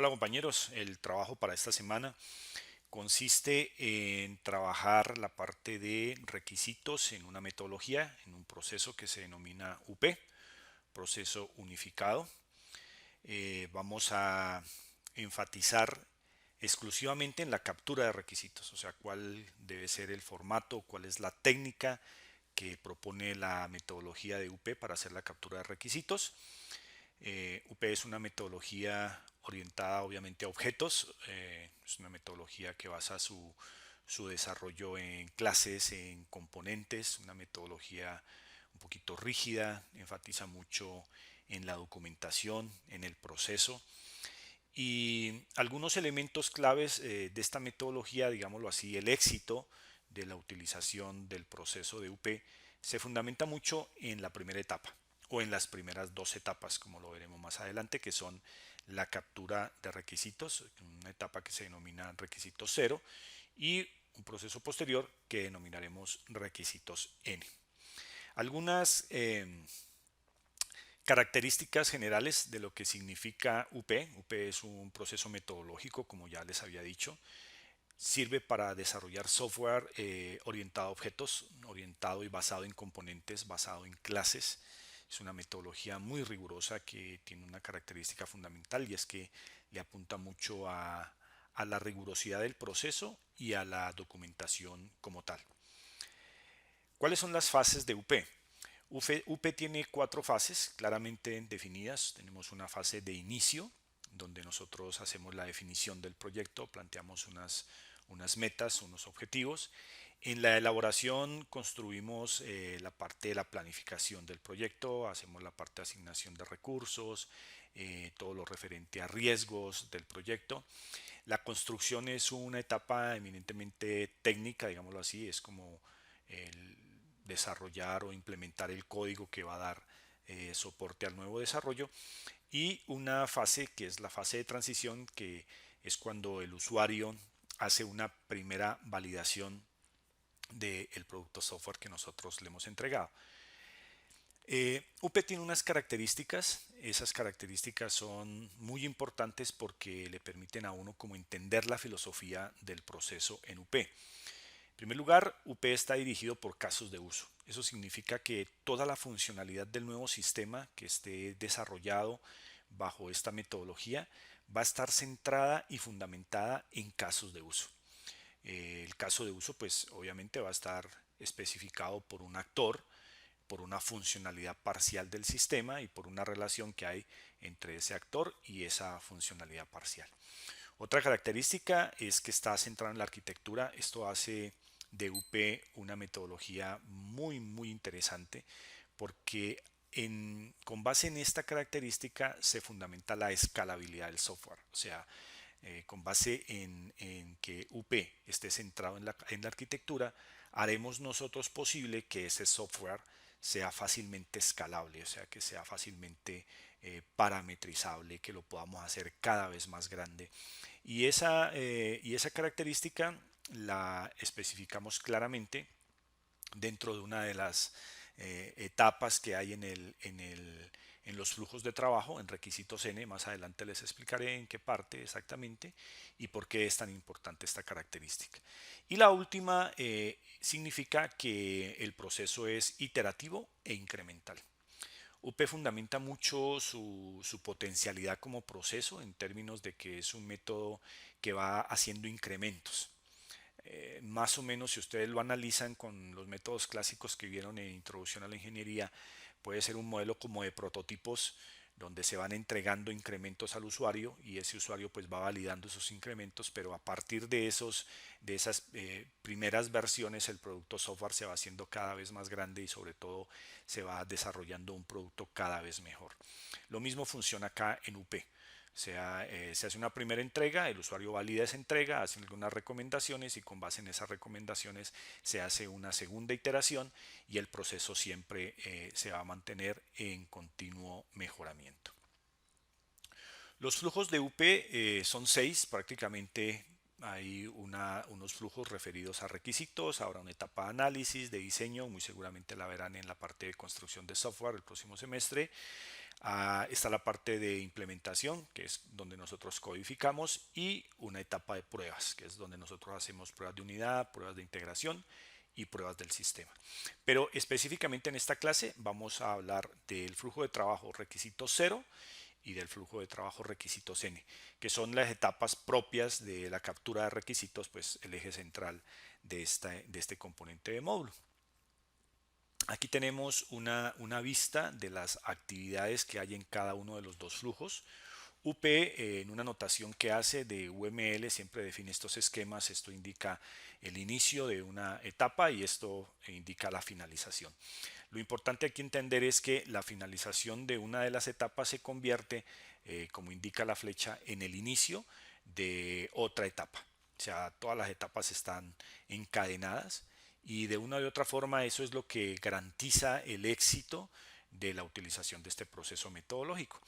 Hola compañeros, el trabajo para esta semana consiste en trabajar la parte de requisitos en una metodología, en un proceso que se denomina UP, proceso unificado. Vamos a enfatizar exclusivamente en la captura de requisitos, o sea, cuál debe ser el formato, cuál es la técnica que propone la metodología de UP para hacer la captura de requisitos. UP es una metodología orientada obviamente a objetos, es una metodología que basa su desarrollo en clases, en componentes, una metodología un poquito rígida, enfatiza mucho en la documentación, en el proceso. Y algunos elementos claves de esta metodología, digámoslo así, el éxito de la utilización del proceso de UP se fundamenta mucho en la primera etapa o en las primeras dos etapas, como lo veremos más adelante, que son la captura de requisitos, una etapa que se denomina requisitos cero, y un proceso posterior que denominaremos requisitos N. Algunas características generales de lo que significa UP. UP es un proceso metodológico, como ya les había dicho. Sirve para desarrollar software orientado a objetos, orientado y basado en componentes, basado en clases. Es una metodología muy rigurosa que tiene una característica fundamental y es que le apunta mucho a la rigurosidad del proceso y a la documentación como tal. ¿Cuáles son las fases de UP? UP tiene cuatro fases claramente definidas. Tenemos una fase de inicio, donde nosotros hacemos la definición del proyecto, planteamos unas metas, unos objetivos. En la elaboración construimos la parte de la planificación del proyecto, hacemos la parte de asignación de recursos, todo lo referente a riesgos del proyecto. La construcción es una etapa eminentemente técnica, digámoslo así, es como el desarrollar o implementar el código que va a dar soporte al nuevo desarrollo, y una fase que es la fase de transición, que es cuando el usuario hace una primera validación del producto software que nosotros le hemos entregado. UP tiene unas características, esas características son muy importantes porque le permiten a uno como entender la filosofía del proceso en UP. En primer lugar, UP está dirigido por casos de uso. Eso significa que toda la funcionalidad del nuevo sistema que esté desarrollado bajo esta metodología va a estar centrada y fundamentada en casos de uso. El caso de uso, pues obviamente va a estar especificado por un actor, por una funcionalidad parcial del sistema y por una relación que hay entre ese actor y esa funcionalidad parcial. Otra característica es que está centrado en la arquitectura. Esto hace de UP una metodología muy interesante porque con base en esta característica se fundamenta la escalabilidad del software. O sea, con base en que UP esté centrado en la arquitectura, haremos nosotros posible que ese software sea fácilmente escalable, o sea, que sea fácilmente parametrizable, que lo podamos hacer cada vez más grande. Y esa característica la especificamos claramente dentro de una de las etapas que hay en los flujos de trabajo, en requisitos N. Más adelante les explicaré en qué parte exactamente y por qué es tan importante esta característica. Y la última significa que el proceso es iterativo e incremental. UP fundamenta mucho su potencialidad como proceso en términos de que es un método que va haciendo incrementos. Más o menos, si ustedes lo analizan con los métodos clásicos que vieron en Introducción a la Ingeniería, puede ser un modelo como de prototipos donde se van entregando incrementos al usuario y ese usuario pues va validando esos incrementos, pero a partir de esas primeras versiones el producto software se va haciendo cada vez más grande y sobre todo se va desarrollando un producto cada vez mejor. Lo mismo funciona acá en UP. Se hace una primera entrega, el usuario valida esa entrega, hace algunas recomendaciones y con base en esas recomendaciones se hace una segunda iteración y el proceso siempre se va a mantener en continuo mejoramiento. Los flujos de UP son 6 prácticamente. Hay unos flujos referidos a requisitos, ahora una etapa de análisis, de diseño, muy seguramente la verán en la parte de construcción de software el próximo semestre. Está la parte de implementación, que es donde nosotros codificamos, y una etapa de pruebas, que es donde nosotros hacemos pruebas de unidad, pruebas de integración y pruebas del sistema. Pero específicamente en esta clase vamos a hablar del flujo de trabajo requisito 0 y del flujo de trabajo requisitos N, que son las etapas propias de la captura de requisitos, pues el eje central de este componente de módulo. Aquí tenemos una vista de las actividades que hay en cada uno de los dos flujos. UP en una notación que hace de UML siempre define estos esquemas. Esto indica el inicio de una etapa y esto indica la finalización. Lo importante aquí entender es que la finalización de una de las etapas se convierte, como indica la flecha, en el inicio de otra etapa. O sea, todas las etapas están encadenadas y de una u otra forma eso es lo que garantiza el éxito de la utilización de este proceso metodológico.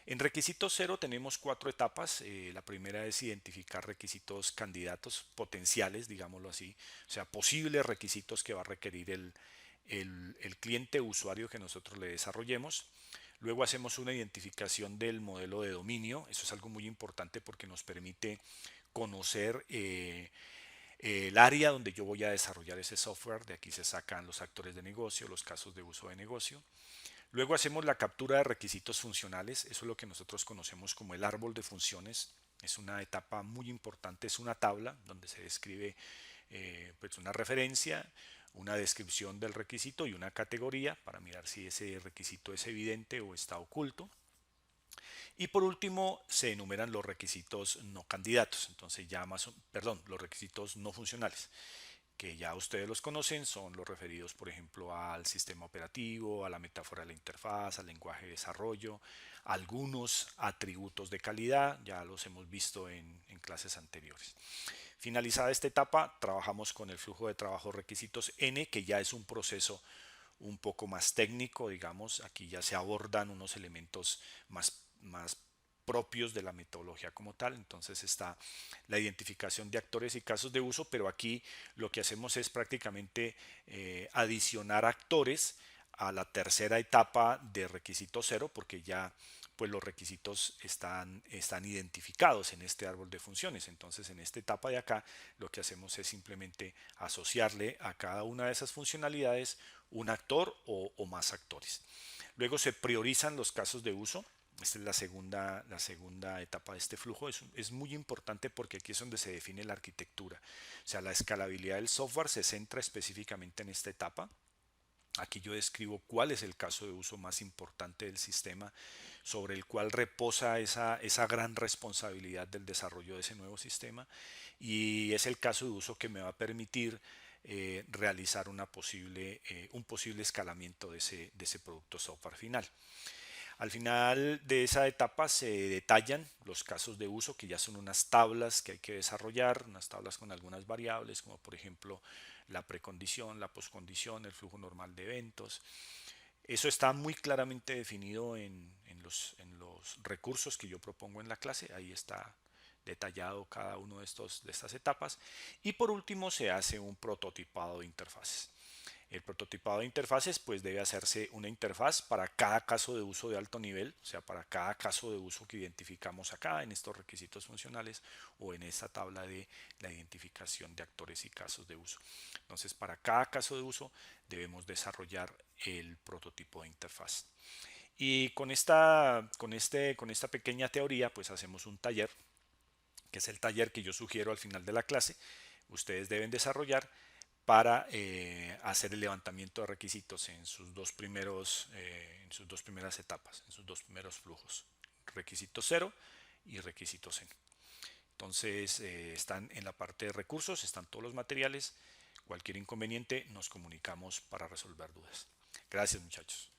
En requisito 0 tenemos 4 etapas. La primera es identificar requisitos candidatos potenciales, digámoslo así, o sea, posibles requisitos que va a requerir el cliente usuario que nosotros le desarrollemos. Luego hacemos una identificación del modelo de dominio. Eso es algo muy importante porque nos permite conocer el área donde yo voy a desarrollar ese software. De aquí se sacan los actores de negocio, los casos de uso de negocio. Luego hacemos la captura de requisitos funcionales. Eso es lo que nosotros conocemos como el árbol de funciones. Es una etapa muy importante, es una tabla donde se describe pues una referencia, una descripción del requisito y una categoría para mirar si ese requisito es evidente o está oculto. Y por último se enumeran los requisitos no candidatos, entonces ya los requisitos no funcionales, que ya ustedes los conocen, son los referidos por ejemplo al sistema operativo, a la metáfora de la interfaz, al lenguaje de desarrollo, algunos atributos de calidad, ya los hemos visto en clases anteriores. Finalizada esta etapa, trabajamos con el flujo de trabajo requisitos N, que ya es un proceso un poco más técnico, digamos, aquí ya se abordan unos elementos más propios de la metodología como tal. Entonces está la identificación de actores y casos de uso, pero aquí lo que hacemos es prácticamente adicionar actores a la tercera etapa de requisito 0, porque ya pues los requisitos están identificados en este árbol de funciones. Entonces en esta etapa de acá lo que hacemos es simplemente asociarle a cada una de esas funcionalidades un actor o más actores. Luego se priorizan los casos de uso. Esta es la segunda etapa de este flujo. Es muy importante porque aquí es donde se define la arquitectura. O sea, la escalabilidad del software se centra específicamente en esta etapa. Aquí yo describo cuál es el caso de uso más importante del sistema, sobre el cual reposa esa gran responsabilidad del desarrollo de ese nuevo sistema, y es el caso de uso que me va a permitir realizar un posible escalamiento de ese producto software final. Al final de esa etapa se detallan los casos de uso, que ya son unas tablas que hay que desarrollar, unas tablas con algunas variables, como por ejemplo la precondición, la poscondición, el flujo normal de eventos. Eso está muy claramente definido en los recursos que yo propongo en la clase. Ahí está detallado cada uno de estas etapas. Y por último se hace un prototipado de interfaces. El prototipado de interfaces pues debe hacerse una interfaz para cada caso de uso de alto nivel, o sea, para cada caso de uso que identificamos acá en estos requisitos funcionales o en esta tabla de la identificación de actores y casos de uso. Entonces, para cada caso de uso debemos desarrollar el prototipo de interfaz. Y con esta pequeña teoría pues hacemos un taller, que es el taller que yo sugiero al final de la clase. Ustedes deben desarrollar para hacer el levantamiento de requisitos en sus dos primeras etapas, en sus dos primeros flujos, requisito 0 y requisitos N. Entonces están en la parte de recursos, están todos los materiales. Cualquier inconveniente nos comunicamos para resolver dudas. Gracias, muchachos.